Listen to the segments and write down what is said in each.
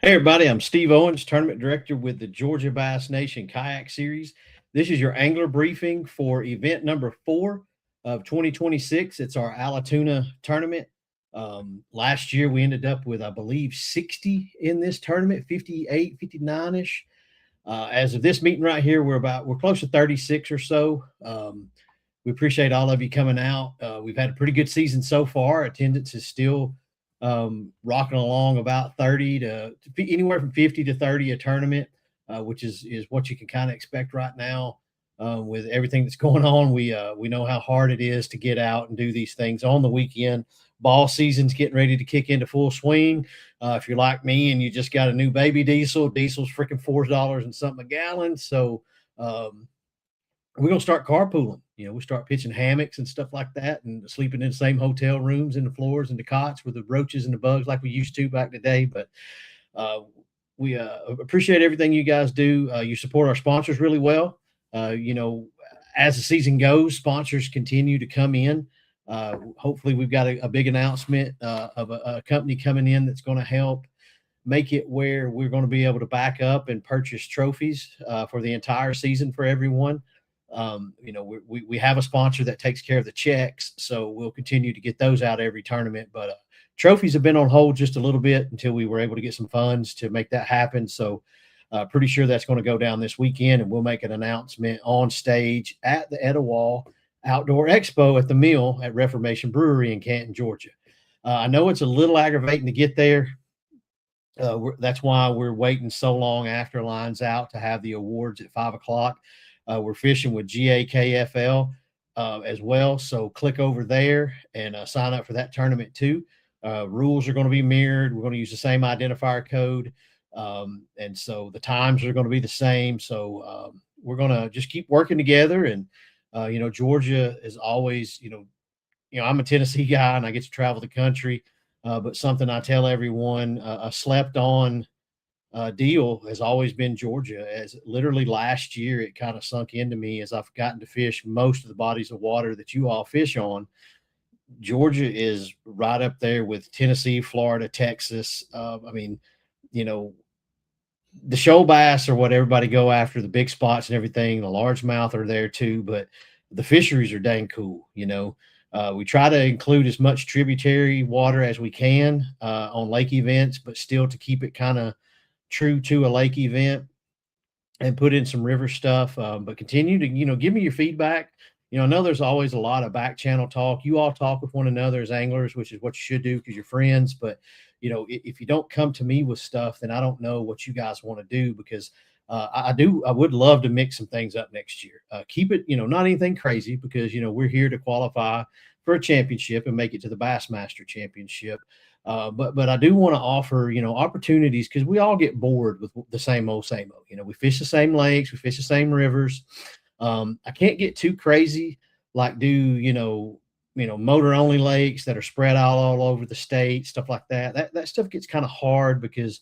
Hey everybody, I'm Steve Owens, Tournament Director with the Georgia Bass Nation Kayak Series. This is your angler briefing for event number 4 of 2026. It's our Allatoona tournament. Last year we ended up with, I believe, 60 in this tournament, 58, 59-ish. As of this meeting right here, we're close to 36 or so. We appreciate all of you coming out. We've had a pretty good season so far. Attendance is still rocking along about 30 to anywhere from 50 to 30 a tournament, which is what you can kind of expect right now. With everything that's going on, we know how hard it is to get out and do these things on the weekend. Ball season's getting ready to kick into full swing. If you're like me and you just got a new baby diesel's freaking $4 and something a gallon. So we're gonna start carpooling. We start pitching hammocks and stuff like that, and sleeping in the same hotel rooms and the floors and the cots with the roaches and the bugs like we used to back in the day. But uh, we appreciate everything you guys do. You support our sponsors really well. As the season goes, sponsors continue to come in. Hopefully, we've got a big announcement of a company coming in that's going to help make it where we're going to be able to back up and purchase trophies for the entire season for everyone. We have a sponsor that takes care of the checks, so we'll continue to get those out every tournament. But trophies have been on hold just a little bit until we were able to get some funds to make that happen. So pretty sure that's going to go down this weekend, and we'll make an announcement on stage at the Etowah Outdoor Expo at the Mill at Reformation Brewery in Canton, Georgia. I know it's a little aggravating to get there. That's why we're waiting so long after line's out to have the awards at 5 o'clock. We're fishing with GAKFL as well. So click over there and sign up for that tournament too. Rules are going to be mirrored. We're going to use the same identifier code. And so the times are going to be the same. So we're going to just keep working together. And, Georgia is always, I'm a Tennessee guy and I get to travel the country. But something I tell everyone, a slept on deal has always been Georgia. As literally last year, it kind of sunk into me as I've gotten to fish most of the bodies of water that you all fish on. Georgia is right up there with Tennessee, Florida, Texas. You know, the shoal bass are what everybody go after, the big spots and everything. The largemouth are there too, but the fisheries are dang cool. We try to include as much tributary water as we can on lake events, but still to keep it kind of true to a lake event and put in some river stuff. But continue to, give me your feedback. I know there's always a lot of back channel talk. You all talk with one another as anglers, which is what you should do because you're friends. But, if you don't come to me with stuff, then I don't know what you guys want to do because I would love to mix some things up next year. Keep it, not anything crazy because, we're here to qualify for a championship and make it to the Bassmaster Championship. But I do want to offer, opportunities because we all get bored with the same old, same old. We fish the same lakes, we fish the same rivers. I can't get too crazy like do, motor only lakes that are spread out all over the state, stuff like that. That stuff gets kind of hard because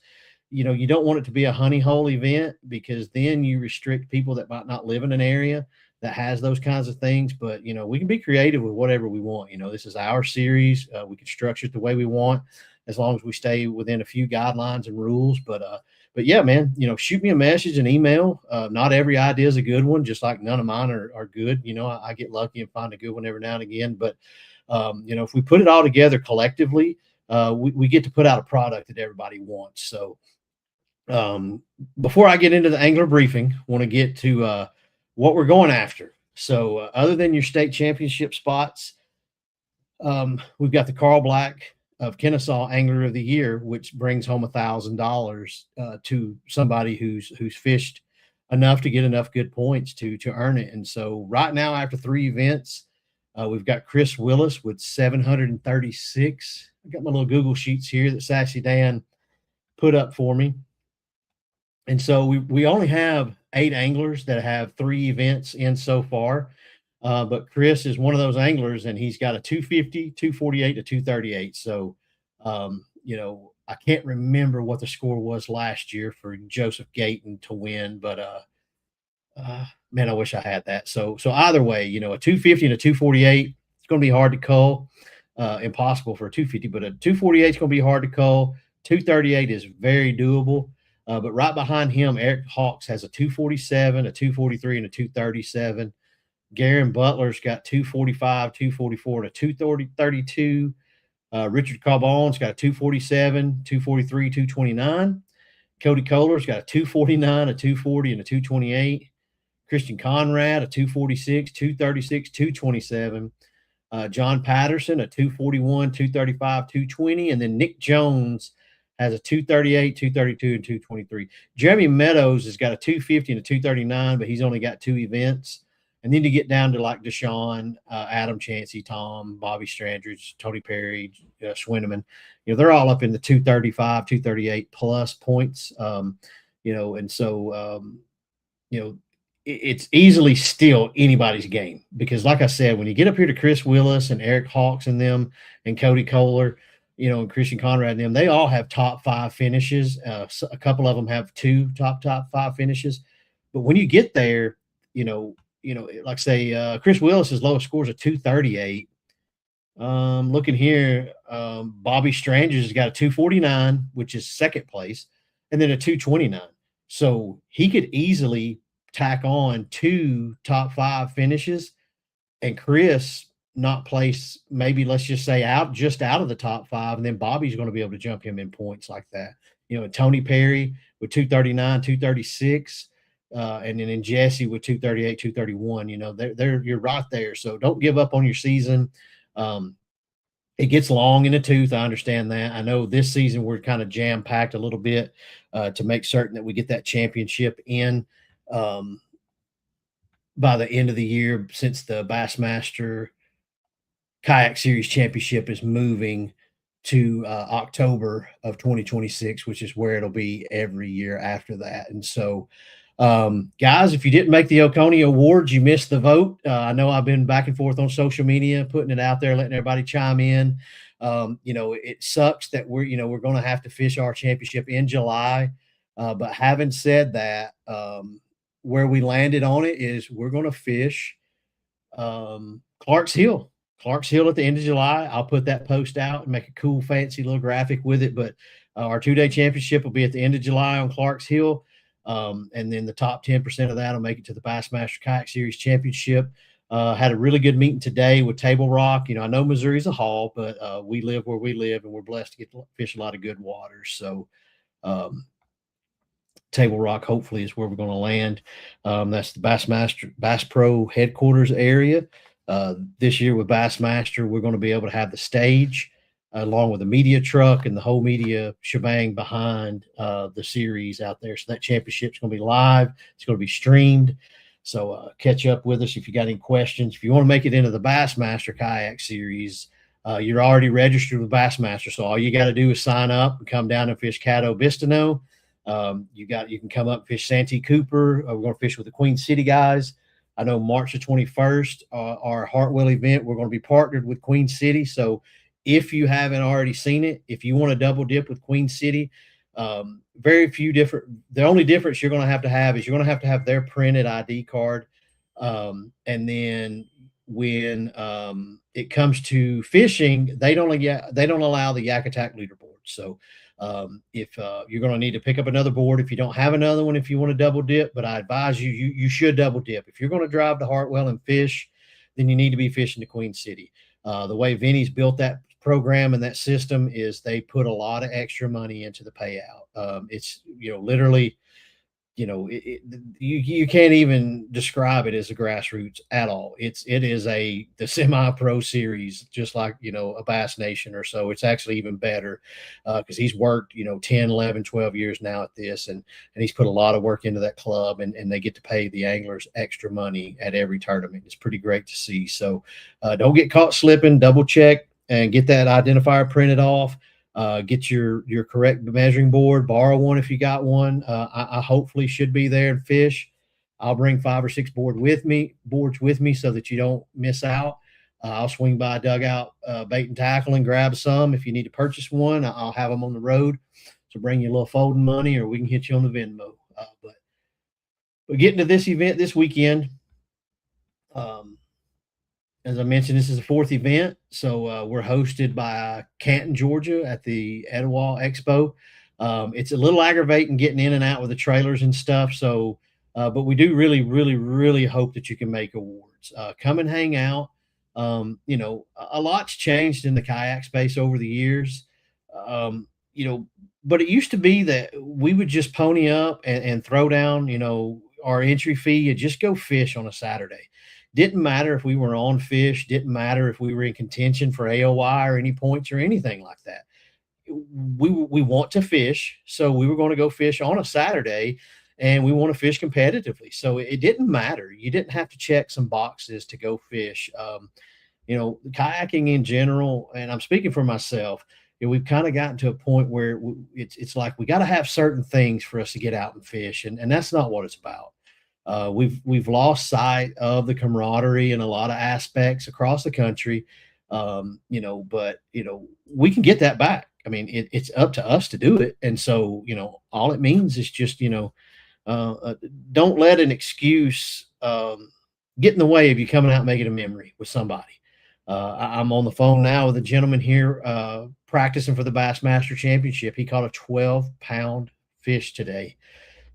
you don't want it to be a honey hole event because then you restrict people that might not live in an area that has those kinds of things. But we can be creative with whatever we want. This is our series. We can structure it the way we want as long as we stay within a few guidelines and rules. But yeah, man, shoot me a message, an email. Not every idea is a good one, just like none of mine are good. I get lucky and find a good one every now and again. But if we put it all together collectively, we get to put out a product that everybody wants. So before I get into the angler briefing, want to get to what we're going after. So other than your state championship spots, we've got the Carl Black of Kennesaw Angler of the Year, which brings home $1,000 to somebody who's fished enough to get enough good points to earn it. And so right now, after 3 events, we've got Chris Willis with 736. I got my little Google sheets here that Sassy Dan put up for me. And so we only have 8 anglers that have 3 events in so far. But Chris is one of those anglers, and he's got a 250, 248 to 238. So, I can't remember what the score was last year for Joseph Gayton to win, but man, I wish I had that. So either way, a 250 and a 248, it's going to be hard to cull. Impossible for a 250, but a 248 is going to be hard to cull. 238 is very doable. But right behind him, Eric Hawks has a 247, a 243, and a 237. Garen Butler's got 245, 244, and a 232. Richard Carbon's got a 247, 243, 229. Cody Kohler's got a 249, a 240, and a 228. Christian Conrad, a 246, 236, 227. John Patterson, a 241, 235, 220. And then Nick Jones has a 238, 232, and 223. Jeremy Meadows has got a 250 and a 239, but he's only got 2 events. And then you get down to like Deshaun, Adam Chansey, Tom, Bobby Strandridge, Tony Perry, Schwinneman. They're all up in the 235, 238 plus points. And so, it's easily still anybody's game because, like I said, when you get up here to Chris Willis and Eric Hawks and them and Cody Kohler, and Christian Conrad and them, they all have top 5 finishes. A couple of them have 2 top 5 finishes. But when you get there, like say Chris Willis's lowest score is a 238. Looking here, Bobby Strangers has got a 249, which is second place, and then a 229. So he could easily tack on 2 top 5 finishes, and Chris not place maybe, let's just say, out of the top 5, and then Bobby's going to be able to jump him in points like that. Tony Perry with 239, 236. And then in Jesse with 238, 231, you're right there. So don't give up on your season. It gets long in the tooth. I understand that. I know this season we're kind of jam packed a little bit to make certain that we get that championship in by the end of the year, since the Bassmaster Kayak Series Championship is moving to October of 2026, which is where it'll be every year after that. And so, guys, if you didn't make the Oconee Awards, you missed the vote. I know I've been back and forth on social media, putting it out there, letting everybody chime in. It sucks that we're going to have to fish our championship in July. But having said that, where we landed on it is we're going to fish Clark's Hill at the end of July. I'll put that post out and make a cool, fancy little graphic with it. But our 2-day championship will be at the end of July on Clark's Hill. And then the top 10% of that will make it to the Bassmaster Kayak Series Championship. Had a really good meeting today with Table Rock. I know Missouri's a haul, but we live where we live, and we're blessed to get to fish a lot of good waters. So Table Rock hopefully is where we're going to land. That's the Bass Pro headquarters area. This year with Bassmaster, we're going to be able to have the stage along with the media truck and the whole media shebang behind the series out there. So that championship's going to be live. It's going to be streamed. So catch up with us if you got any questions. If you want to make it into the Bassmaster Kayak Series, you're already registered with Bassmaster. So all you got to do is sign up and come down and fish Caddo Bistino. You can come up and fish Santee Cooper. We're going to fish with the Queen City guys. I know March the 21st, our Hartwell event, we're going to be partnered with Queen City. So if you haven't already seen it, if you want to double dip with Queen City, the only difference you're going to have is you're going to have their printed ID card. And then when it comes to fishing, they don't allow the Yak Attack leaderboard. So if you're going to need to pick up another board if you don't have another one, if you want to double dip, but I advise you should double dip. If you're going to drive to Hartwell and fish, then you need to be fishing to Queen City. The way Vinny's built that program and that system is they put a lot of extra money into the payout. It's literally, you can't even describe it as a grassroots at all. It is the semi-pro series, just like, a Bass Nation or so. It's actually even better because he's worked, 10, 11, 12 years now at this, and he's put a lot of work into that club, and they get to pay the anglers extra money at every tournament. It's pretty great to see. So don't get caught slipping, double check and get that identifier printed off. Get your correct measuring board, borrow one if you got one. I hopefully should be there and fish. I'll bring 5 or 6 boards with me so that you don't miss out. I'll swing by Dugout Bait and Tackle and grab some. If you need to purchase one, I'll have them on the road. So bring you a little folding money, or we can hit you on the Venmo. But getting to this event this weekend, As I mentioned, this is the fourth event. So we're hosted by Canton, Georgia at the Etowah Expo. It's a little aggravating getting in and out with the trailers and stuff. So, but we do really, really, really hope that you can make awards. Come and hang out. A lot's changed in the kayak space over the years. Um, you know, but it used to be that we would just pony up and throw down, our entry fee and just go fish on a Saturday. Didn't matter if we were on fish, didn't matter if we were in contention for AOY or any points or anything like that. We want to fish, so we were going to go fish on a Saturday, and we want to fish competitively. So it didn't matter. You didn't have to check some boxes to go fish. Kayaking in general, and I'm speaking for myself, we've kind of gotten to a point where it's like we got to have certain things for us to get out and fish, and that's not what it's about. We've lost sight of the camaraderie in a lot of aspects across the country, but we can get that back. I mean, it's up to us to do it, and so all it means is just don't let an excuse get in the way of you coming out and making a memory with somebody. I'm on the phone now with a gentleman here practicing for the Bassmaster Championship. He caught a 12-pound fish today.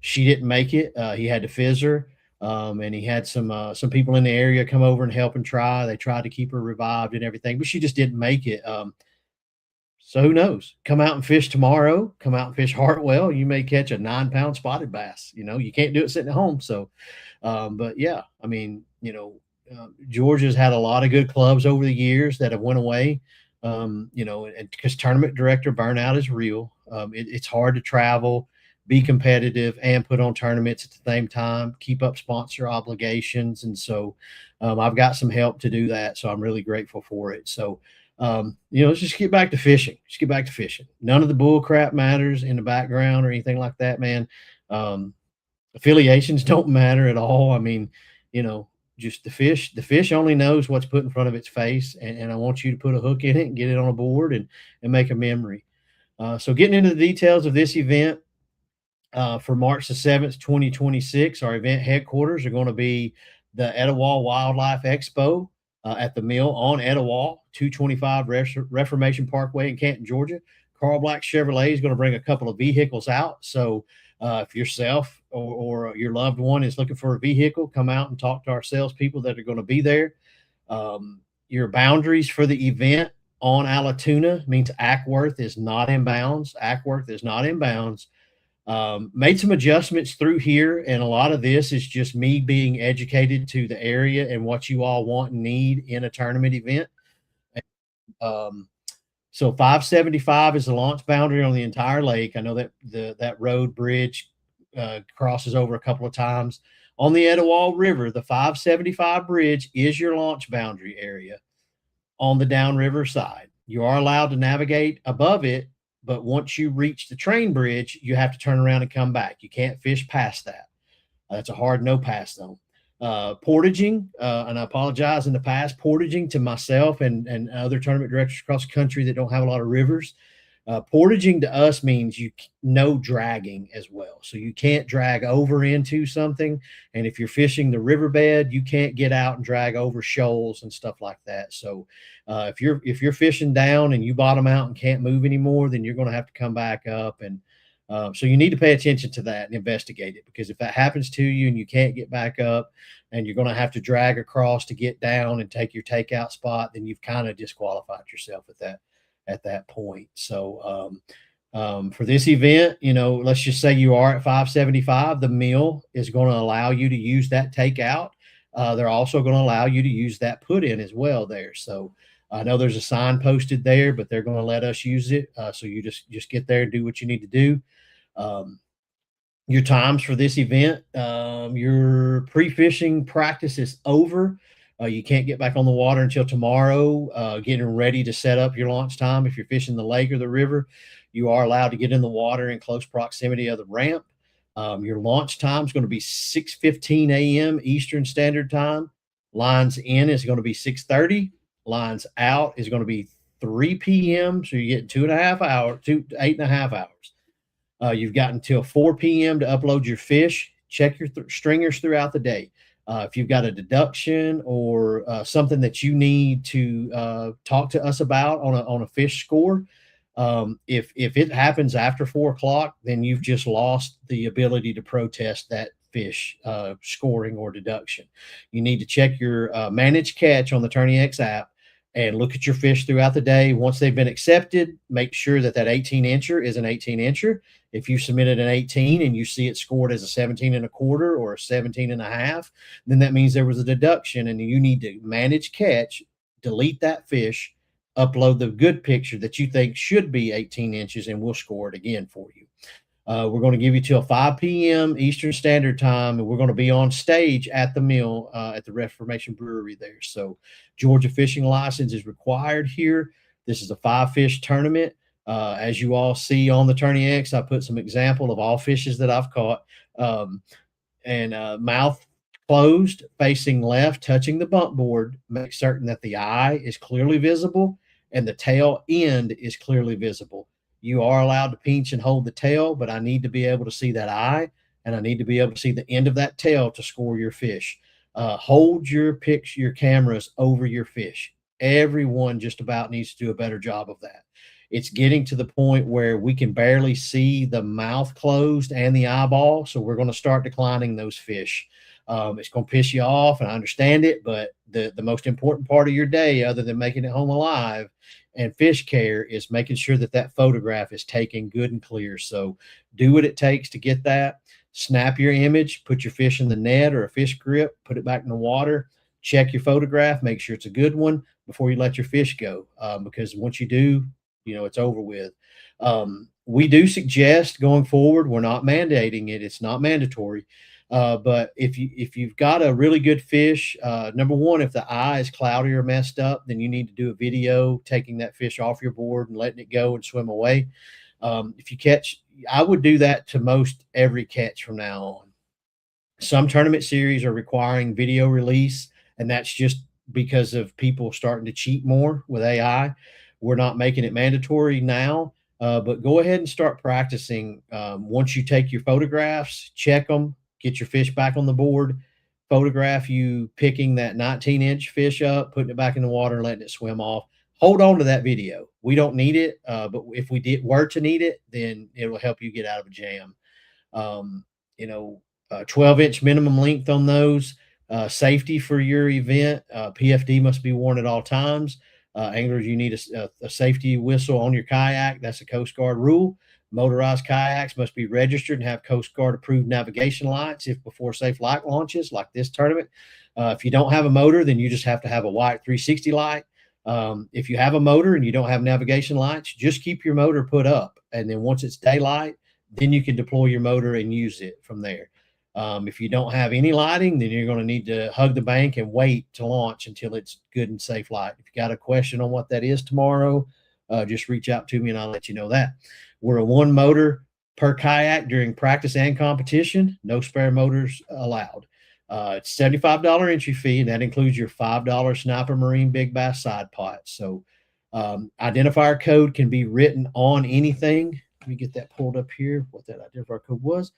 She didn't make it. He had to fizz her, and he had some people in the area come over and help and try. They tried to keep her revived and everything, but she just didn't make it. So who knows? Come out and fish tomorrow. Come out and fish Hartwell. You may catch a 9-pound spotted bass. You can't do it sitting at home. So, but yeah, I mean, Georgia's had a lot of good clubs over the years that have went away. And because tournament director burnout is real. It's hard to travel, be competitive, and put on tournaments at the same time, keep up sponsor obligations. And so I've got some help to do that. So I'm really grateful for it. So, let's just get back to fishing. Just get back to fishing. None of the bull crap matters in the background or anything like that, man. Affiliations don't matter at all. I mean, just the fish only knows what's put in front of its face. And I want you to put a hook in it and get it on a board and make a memory. So getting into the details of this event, for March the 7th, 2026, our event headquarters are going to be the Etowah Wildlife Expo at the Mill on Etowah, 225 Reformation Parkway in Canton, Georgia. Carl Black Chevrolet is going to bring a couple of vehicles out. So if yourself or your loved one is looking for a vehicle, come out and talk to our salespeople that are going to be there. Your boundaries for the event on Allatoona means Ackworth is not in bounds. Ackworth is not in bounds. Made some adjustments through here, and a lot of this is just me being educated to the area and what you all want and need in a tournament event. So 575 is the launch boundary on the entire lake. I know that that road bridge crosses over a couple of times. On the Etowah River, the 575 bridge is your launch boundary area on the downriver side. You are allowed to navigate above it, but once you reach the train bridge, you have to turn around and come back. You can't fish past that. That's a hard no pass zone. Portaging, and I apologize in the past, portaging to myself and other tournament directors across the country that don't have a lot of rivers. Portaging to us means no dragging as well. So you can't drag over into something. And if you're fishing the riverbed, you can't get out and drag over shoals and stuff like that. So if you're fishing down and you bottom out and can't move anymore, then you're going to have to come back up. And so you need to pay attention to that and investigate it, because if that happens to you and you can't get back up and you're going to have to drag across to get down and take your takeout spot, then you've kind of disqualified yourself at that point. So for this event, let's just say you are at 575, the mill is going to allow you to use that takeout. They're also going to allow you to use that put in as well there. So I know there's a sign posted there, but they're going to let us use it. So you just get there and do what you need to do. Your times for this event, your pre-fishing practice is over. You can't get back on the water until tomorrow, getting ready to set up your launch time. If you're fishing the lake or the river, you are allowed to get in the water in close proximity of the ramp. Your launch time is going to be 6:15 a.m. Eastern Standard Time. Lines in is going to be 6:30. Lines out is going to be 3 p.m. So you're getting 8.5 hours. You've got until 4 p.m. to upload your fish. Check your stringers throughout the day. If you've got a deduction or something that you need to talk to us about on a fish score, if it happens after 4 o'clock, then you've just lost the ability to protest that fish scoring or deduction. You need to check your managed catch on the TourneyX app and look at your fish throughout the day. Once they've been accepted, make sure that that 18 incher is an 18 incher. If you submitted an 18 and you see it scored as a 17 and a quarter or a 17 and a half, then that means there was a deduction and you need to manage catch, delete that fish, upload the good picture that you think should be 18 inches, and we'll score it again for you. We're going to give you till 5 p.m. Eastern Standard Time, and we're going to be on stage at the mill at the Reformation Brewery there. So Georgia fishing license is required here. This is a 5-fish tournament. As you all see on the TourneyX, I put some example of all fishes that I've caught. Mouth closed, facing left, touching the bump board. Make certain that the eye is clearly visible and the tail end is clearly visible. You are allowed to pinch and hold the tail, but I need to be able to see that eye, and I need to be able to see the end of that tail to score your fish. Hold your cameras over your fish. Everyone just about needs to do a better job of that. It's getting to the point where we can barely see the mouth closed and the eyeball, so we're going to start declining those fish. It's going to piss you off, and I understand it, but the most important part of your day, other than making it home alive and fish care, is making sure that that photograph is taken good and clear. So do what it takes to get that. Snap your image, put your fish in the net or a fish grip, put it back in the water, check your photograph, make sure it's a good one before you let your fish go, because once you do, it's over with. We do suggest going forward, we're not mandating it. It's not mandatory. But if you've got a really good fish, number one, if the eye is cloudy or messed up, then you need to do a video taking that fish off your board and letting it go and swim away. If you catch, I would do that to most every catch from now on. Some tournament series are requiring video release, and that's just because of people starting to cheat more with AI. We're not making it mandatory now, but go ahead and start practicing. Once you take your photographs, check them, get your fish back on the board, photograph you picking that 19-inch fish up, putting it back in the water and letting it swim off. Hold on to that video. We don't need it, but if we were to need it, then it will help you get out of a jam. 12-inch minimum length on those. Safety for your event, PFD must be worn at all times. Anglers, you need a safety whistle on your kayak. That's a Coast Guard rule. Motorized kayaks must be registered and have Coast Guard approved navigation lights if before safe light launches, like this tournament. If you don't have a motor, then you just have to have a white 360 light. If you have a motor and you don't have navigation lights, just keep your motor put up. And then once it's daylight, then you can deploy your motor and use it from there. If you don't have any lighting, then you're going to need to hug the bank and wait to launch until it's good and safe light. If you got a question on what that is tomorrow, just reach out to me and I'll let you know that. We're a 1 motor per kayak during practice and competition. No spare motors allowed. It's $75 entry fee, and that includes your $5 Sniper Marine Big Bass side pot. So identifier code can be written on anything. Let me get that pulled up here, what that identifier code was.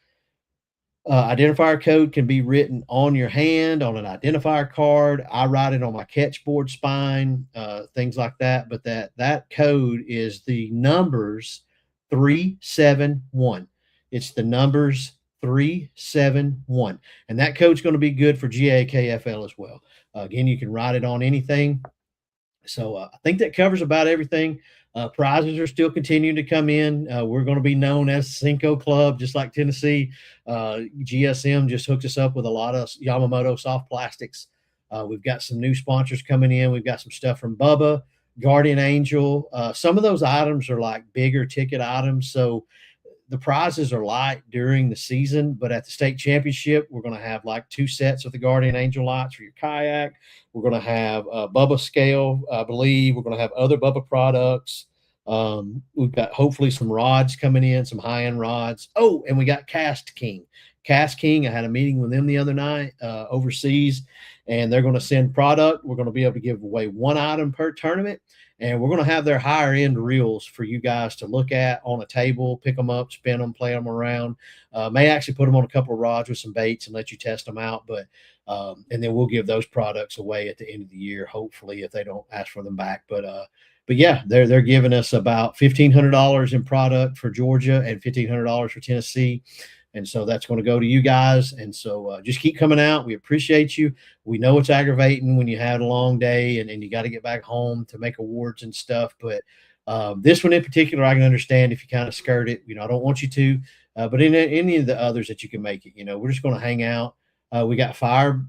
Identifier code can be written on your hand, on an identifier card. I write it on my catchboard spine, things like that. But that code is the numbers 371. It's the numbers 371. And that code's going to be good for GAKFL as well. Again, you can write it on anything. So I think that covers about everything. Prizes are still continuing to come in. We're going to be known as Cinco Club, just like Tennessee. GSM just hooked us up with a lot of Yamamoto soft plastics. We've got some new sponsors coming in. We've got some stuff from Bubba, Guardian Angel. Some of those items are like bigger ticket items. So the prizes are light during the season, but at the state championship, we're going to have like 2 sets of the Guardian Angel lights for your kayak. We're going to have a Bubba scale, I believe. We're going to have other Bubba products. We've got hopefully some rods coming in, some high-end rods. Oh, and we got Cast King. Cast King. I had a meeting with them the other night overseas, and they're going to send product. We're going to be able to give away one item per tournament, and we're going to have their higher end reels for you guys to look at on a table, pick them up, spin them, play them around. May actually put them on a couple of rods with some baits and let you test them out. But and then we'll give those products away at the end of the year, hopefully, if they don't ask for them back. But yeah, they're giving us about $1,500 in product for Georgia and $1,500 for Tennessee. And so that's going to go to you guys. And so just keep coming out. We appreciate you. We know it's aggravating when you had a long day and you got to get back home to make awards and stuff. But this one in particular, I can understand if you kind of skirt it. I don't want you to, but in any of the others that you can make it, we're just going to hang out. We got Fire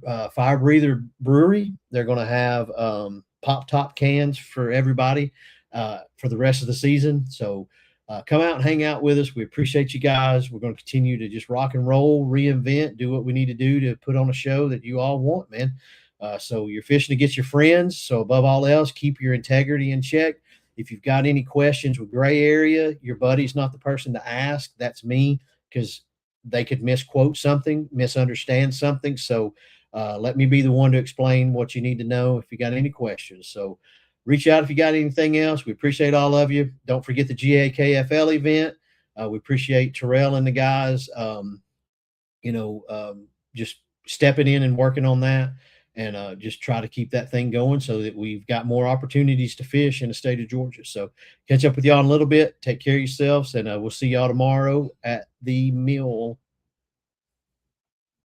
Breather Brewery. They're going to have pop top cans for everybody for the rest of the season. So come out and hang out with us. We appreciate you guys. We're going to continue to just rock and roll, reinvent, do what we need to do to put on a show that you all want, man. So you're fishing to get your friends. So above all else, keep your integrity in check. If you've got any questions with gray area, your buddy's not the person to ask. That's me, because they could misquote something, misunderstand something. So let me be the one to explain what you need to know if you got any questions. So reach out if you got anything else. We appreciate all of you. Don't forget the GAKFL event. We appreciate Terrell and the guys, just stepping in and working on that, and just try to keep that thing going so that we've got more opportunities to fish in the state of Georgia. So catch up with y'all in a little bit. Take care of yourselves, and we'll see y'all tomorrow at the mill.